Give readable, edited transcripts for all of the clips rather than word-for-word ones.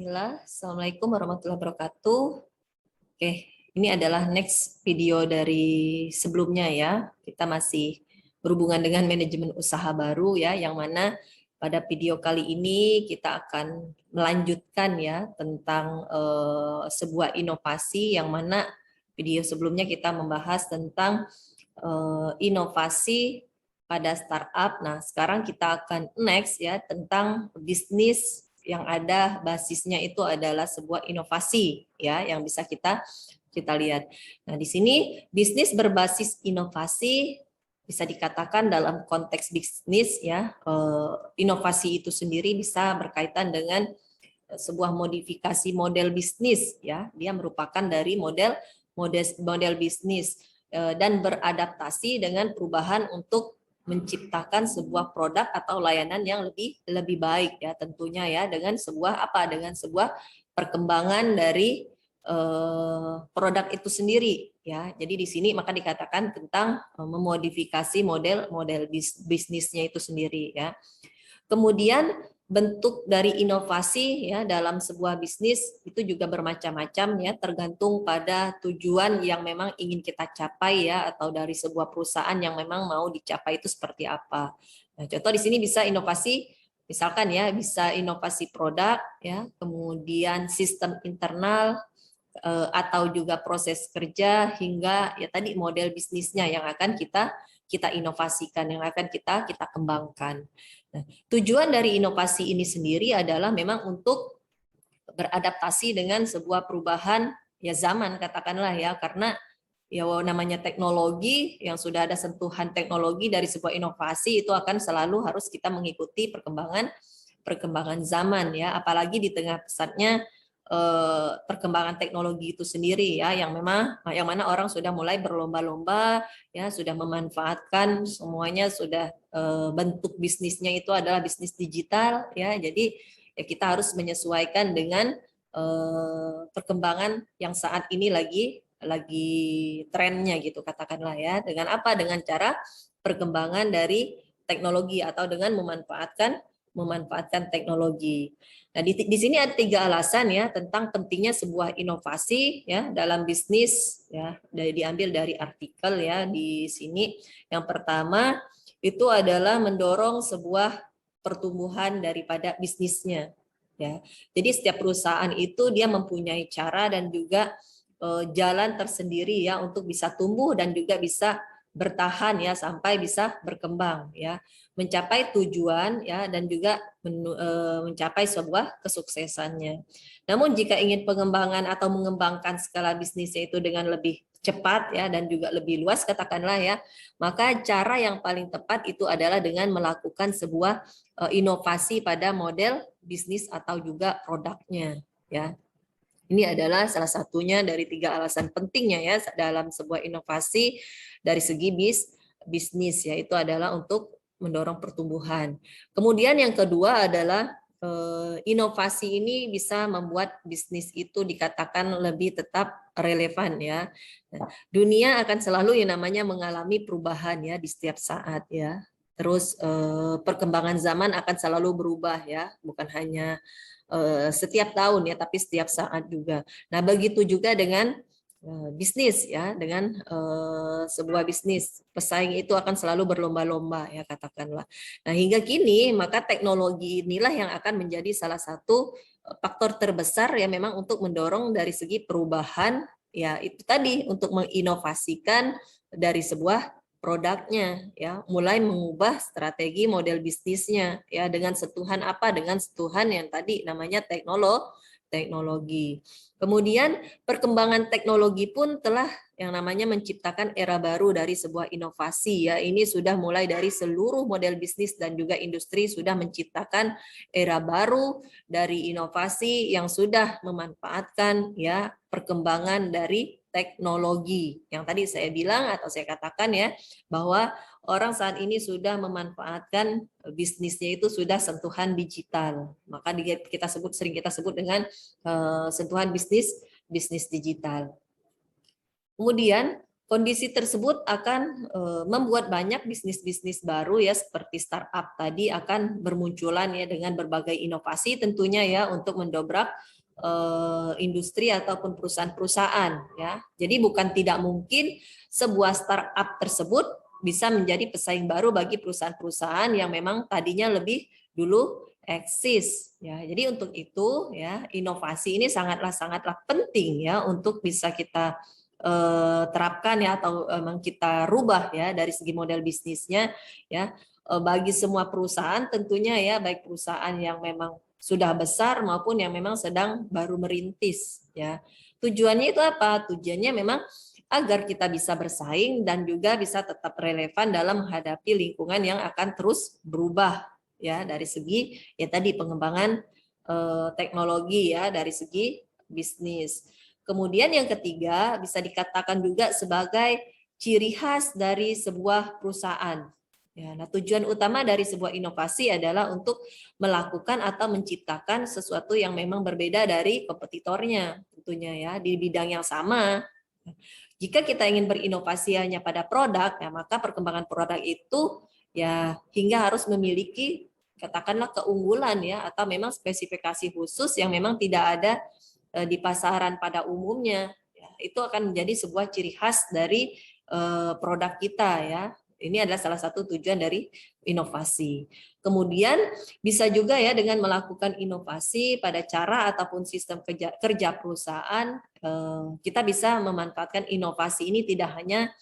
Bismillah. Assalamualaikum warahmatullahi wabarakatuh. Oke, ini adalah next video dari sebelumnya ya. Kita masih berhubungan dengan manajemen usaha baru ya, yang mana pada video kali ini kita akan melanjutkan ya tentang sebuah inovasi, yang mana video sebelumnya kita membahas tentang inovasi pada startup. Nah, sekarang kita akan next ya tentang bisnis yang ada basisnya itu adalah sebuah inovasi ya, yang bisa kita lihat. Nah, di sini bisnis berbasis inovasi bisa dikatakan dalam konteks bisnis ya, inovasi itu sendiri bisa berkaitan dengan sebuah modifikasi model bisnis ya. Dia merupakan dari model bisnis dan beradaptasi dengan perubahan untuk menciptakan sebuah produk atau layanan yang lebih baik ya, tentunya ya, dengan sebuah perkembangan dari produk itu sendiri ya. Jadi di sini maka dikatakan tentang memodifikasi model bisnisnya itu sendiri ya. Kemudian bentuk dari inovasi ya dalam sebuah bisnis itu juga bermacam-macam ya, tergantung pada tujuan yang memang ingin kita capai ya, atau dari sebuah perusahaan yang memang mau dicapai itu seperti apa. Nah, contoh di sini bisa inovasi, misalkan ya, bisa inovasi produk ya, kemudian sistem internal, atau juga proses kerja, hingga ya tadi model bisnisnya yang akan kita inovasikan, yang akan kita kembangkan. Nah, tujuan dari inovasi ini sendiri adalah memang untuk beradaptasi dengan sebuah perubahan ya zaman, katakanlah ya, karena ya namanya teknologi, yang sudah ada sentuhan teknologi dari sebuah inovasi itu akan selalu harus kita mengikuti perkembangan zaman ya, apalagi di tengah pesatnya perkembangan teknologi itu sendiri ya, yang mana orang sudah mulai berlomba-lomba ya, sudah memanfaatkan semuanya, sudah bentuk bisnisnya itu adalah bisnis digital ya. Jadi ya kita harus menyesuaikan dengan perkembangan yang saat ini lagi trennya gitu, katakanlah ya. Dengan apa? Dengan cara perkembangan dari teknologi atau dengan memanfaatkan teknologi. Nah, di sini ada 3 alasan ya tentang pentingnya sebuah inovasi ya dalam bisnis ya, diambil dari artikel ya di sini. Yang pertama itu adalah mendorong sebuah pertumbuhan daripada bisnisnya ya. Jadi setiap perusahaan itu dia mempunyai cara dan juga jalan tersendiri ya untuk bisa tumbuh dan juga bisa bertahan ya sampai bisa berkembang ya, mencapai tujuan ya, dan juga mencapai sebuah kesuksesannya. Namun jika ingin pengembangan atau mengembangkan skala bisnisnya itu dengan lebih cepat ya dan juga lebih luas, katakanlah ya, maka cara yang paling tepat itu adalah dengan melakukan sebuah inovasi pada model bisnis atau juga produknya ya. Ini adalah salah satunya dari 3 alasan pentingnya ya dalam sebuah inovasi dari segi bisnis, yaitu adalah untuk mendorong pertumbuhan. Kemudian yang kedua adalah inovasi ini bisa membuat bisnis itu dikatakan lebih tetap relevan ya. Dunia akan selalu yang namanya mengalami perubahan ya di setiap saat ya. Terus perkembangan zaman akan selalu berubah ya, bukan hanya setiap tahun ya, tapi setiap saat juga. Nah, begitu juga dengan bisnis ya, dengan sebuah bisnis, pesaing itu akan selalu berlomba-lomba ya, katakanlah. Nah, hingga kini maka teknologi inilah yang akan menjadi salah satu faktor terbesar ya memang untuk mendorong dari segi perubahan ya, itu tadi untuk menginovasikan dari sebuah produknya ya, mulai mengubah strategi model bisnisnya ya, dengan sentuhan apa? Dengan sentuhan yang tadi namanya teknologi. Kemudian perkembangan teknologi pun telah yang namanya menciptakan era baru dari sebuah inovasi ya. Ini sudah mulai dari seluruh model bisnis dan juga industri sudah menciptakan era baru dari inovasi yang sudah memanfaatkan ya perkembangan dari teknologi. Yang tadi saya bilang atau saya katakan ya, bahwa orang saat ini sudah memanfaatkan bisnisnya itu sudah sentuhan digital. Maka sering kita sebut dengan sentuhan bisnis digital. Kemudian kondisi tersebut akan membuat banyak bisnis-bisnis baru ya, seperti startup tadi akan bermunculan ya dengan berbagai inovasi tentunya ya, untuk mendobrak industri ataupun perusahaan-perusahaan ya. Jadi bukan tidak mungkin sebuah startup tersebut bisa menjadi pesaing baru bagi perusahaan-perusahaan yang memang tadinya lebih dulu eksis ya. Jadi untuk itu ya inovasi ini sangatlah penting ya untuk bisa kita terapkan ya atau memang kita rubah ya dari segi model bisnisnya ya. Bagi semua perusahaan tentunya ya baik perusahaan yang memang sudah besar maupun yang memang sedang baru merintis ya. Tujuannya itu apa? Tujuannya memang agar kita bisa bersaing dan juga bisa tetap relevan dalam menghadapi lingkungan yang akan terus berubah ya dari segi ya tadi pengembangan teknologi ya dari segi bisnis. Kemudian yang ketiga bisa dikatakan juga sebagai ciri khas dari sebuah perusahaan. Ya, nah tujuan utama dari sebuah inovasi adalah untuk melakukan atau menciptakan sesuatu yang memang berbeda dari kompetitornya tentunya ya di bidang yang sama. Jika kita ingin berinovasi hanya pada produk, ya maka perkembangan produk itu ya hingga harus memiliki katakanlah keunggulan ya atau memang spesifikasi khusus yang memang tidak ada di pasaran pada umumnya. Ya, itu akan menjadi sebuah ciri khas dari produk kita ya. Ini adalah salah satu tujuan dari inovasi. Kemudian bisa juga ya dengan melakukan inovasi pada cara ataupun sistem kerja perusahaan, kita bisa memanfaatkan inovasi ini tidak hanya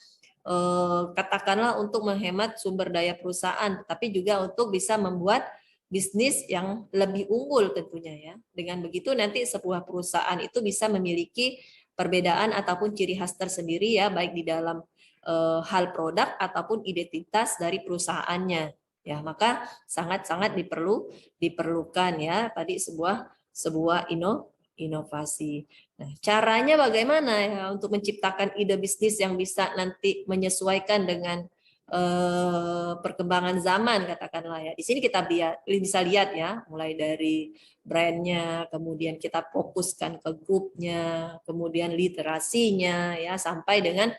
katakanlah untuk menghemat sumber daya perusahaan, tapi juga untuk bisa membuat bisnis yang lebih unggul tentunya ya. Dengan begitu nanti sebuah perusahaan itu bisa memiliki perbedaan ataupun ciri khas tersendiri ya baik di dalam hal produk ataupun identitas dari perusahaannya ya. Maka sangat-sangat diperlukan ya tadi sebuah inovasi. Nah, caranya bagaimana ya untuk menciptakan ide bisnis yang bisa nanti menyesuaikan dengan perkembangan zaman katakanlah ya. Di sini kita bisa lihat ya, mulai dari brandnya, kemudian kita fokuskan ke grupnya, kemudian literasinya ya sampai dengan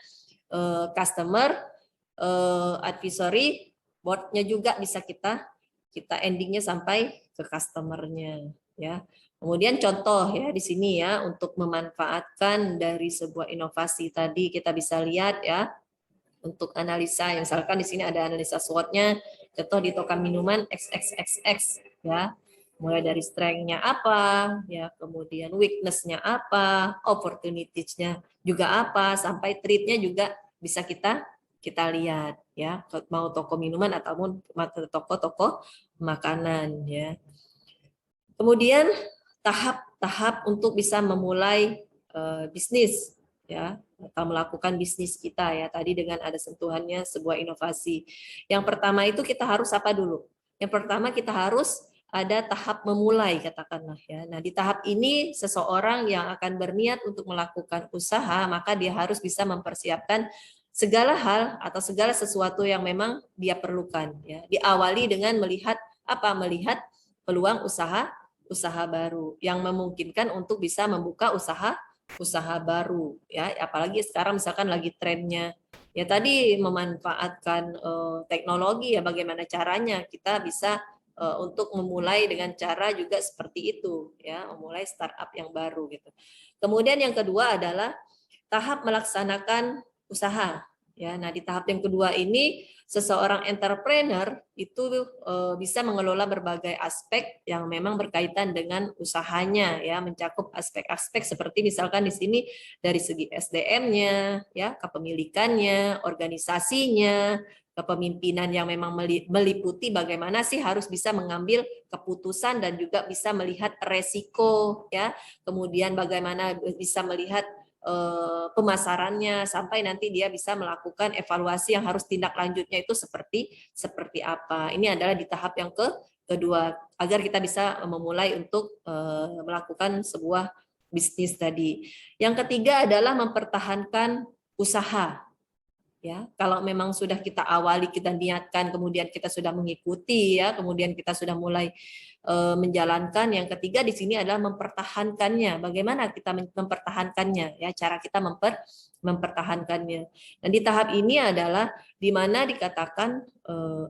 customer advisory boardnya juga bisa kita endingnya sampai ke customernya ya. Kemudian contoh ya di sini ya untuk memanfaatkan dari sebuah inovasi tadi kita bisa lihat ya untuk analisa ya, misalkan di sini ada analisa SWOT-nya, contoh di token minuman XXXX ya. Mulai dari strength-nya apa, ya, kemudian weakness-nya apa, opportunities-nya juga apa, sampai threat-nya juga bisa kita lihat ya, mau toko minuman ataupun toko-toko makanan ya. Kemudian tahap-tahap untuk bisa memulai bisnis ya atau melakukan bisnis kita ya tadi dengan ada sentuhannya sebuah inovasi. Yang pertama itu kita harus apa dulu? Yang pertama kita harus ada tahap memulai katakanlah ya. Nah, di tahap ini seseorang yang akan berniat untuk melakukan usaha, maka dia harus bisa mempersiapkan segala hal atau segala sesuatu yang memang dia perlukan ya. Diawali dengan melihat apa? Melihat peluang usaha baru yang memungkinkan untuk bisa membuka usaha baru ya, apalagi sekarang misalkan lagi trennya ya tadi memanfaatkan teknologi ya, bagaimana caranya kita bisa untuk memulai dengan cara juga seperti itu ya, memulai startup yang baru gitu. Kemudian yang kedua adalah tahap melaksanakan usaha ya. Nah, di tahap yang kedua ini seseorang entrepreneur itu bisa mengelola berbagai aspek yang memang berkaitan dengan usahanya ya, mencakup aspek-aspek seperti misalkan di sini dari segi SDM-nya ya, kepemilikannya, organisasinya, kepemimpinan yang memang meliputi bagaimana sih harus bisa mengambil keputusan dan juga bisa melihat resiko ya, kemudian bagaimana bisa melihat pemasarannya sampai nanti dia bisa melakukan evaluasi yang harus tindak lanjutnya itu seperti apa. Ini adalah di tahap yang kedua agar kita bisa memulai untuk melakukan sebuah bisnis tadi. Yang ketiga adalah mempertahankan usaha. Ya, kalau memang sudah kita awali, kita niatkan, kemudian kita sudah mengikuti, ya, kemudian kita sudah mulai menjalankan. Yang ketiga di sini adalah mempertahankannya. Bagaimana kita mempertahankannya? Ya, cara kita mempertahankannya. Dan di tahap ini adalah di mana dikatakan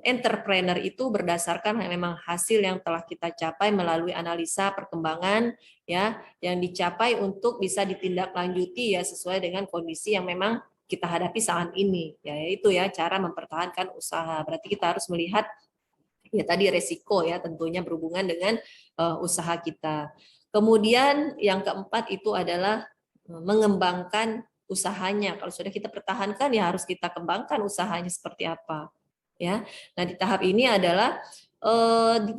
entrepreneur itu berdasarkan memang hasil yang telah kita capai melalui analisa perkembangan, ya, yang dicapai untuk bisa ditindaklanjuti ya sesuai dengan kondisi yang memang kita hadapi saat ini, ya itu ya cara mempertahankan usaha. Berarti kita harus melihat ya tadi resiko ya tentunya berhubungan dengan usaha kita. Kemudian yang keempat itu adalah mengembangkan usahanya. Kalau sudah kita pertahankan ya harus kita kembangkan usahanya seperti apa. Ya. Nah, di tahap ini adalah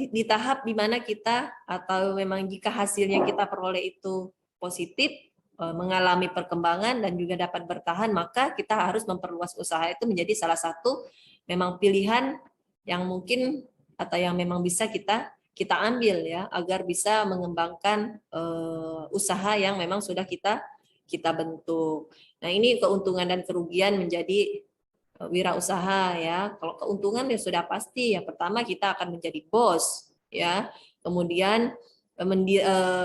di tahap di mana kita atau memang jika hasilnya kita peroleh itu positif, mengalami perkembangan dan juga dapat bertahan, maka kita harus memperluas usaha itu menjadi salah satu memang pilihan yang mungkin atau yang memang bisa kita ambil ya agar bisa mengembangkan usaha yang memang sudah kita bentuk. Nah, ini keuntungan dan kerugian menjadi wirausaha ya. Kalau keuntungan ya sudah pasti. Yang pertama kita akan menjadi bos ya. Kemudian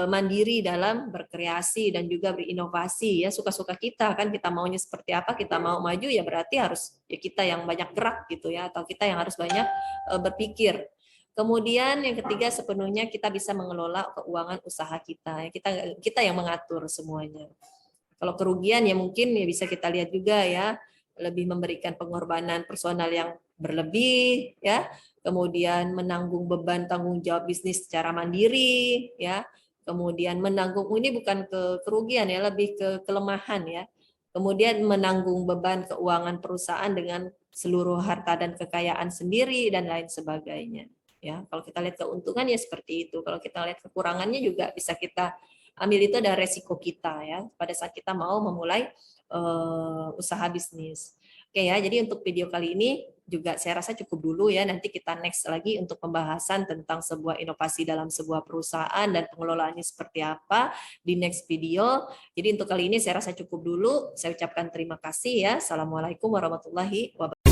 mandiri dalam berkreasi dan juga berinovasi ya, suka-suka kita kan, kita maunya seperti apa, kita mau maju ya berarti harus ya kita yang banyak gerak gitu ya, atau kita yang harus banyak berpikir. Kemudian yang ketiga sepenuhnya kita bisa mengelola keuangan usaha kita ya, kita yang mengatur semuanya. Kalau kerugian ya mungkin ya bisa kita lihat juga ya, lebih memberikan pengorbanan personal yang berlebih ya, kemudian menanggung beban tanggung jawab bisnis secara mandiri ya, kemudian menanggung ini bukan kerugian ya, lebih ke kelemahan ya, kemudian menanggung beban keuangan perusahaan dengan seluruh harta dan kekayaan sendiri dan lain sebagainya ya. Kalau kita lihat keuntungan ya seperti itu, kalau kita lihat kekurangannya juga bisa kita ambil, itu ada resiko kita ya pada saat kita mau memulai usaha bisnis. Oke ya, jadi untuk video kali ini juga saya rasa cukup dulu ya. Nanti kita next lagi untuk pembahasan tentang sebuah inovasi dalam sebuah perusahaan dan pengelolaannya seperti apa di next video. Jadi untuk kali ini saya rasa cukup dulu. Saya ucapkan terima kasih ya. Assalamualaikum warahmatullahi wabarakatuh.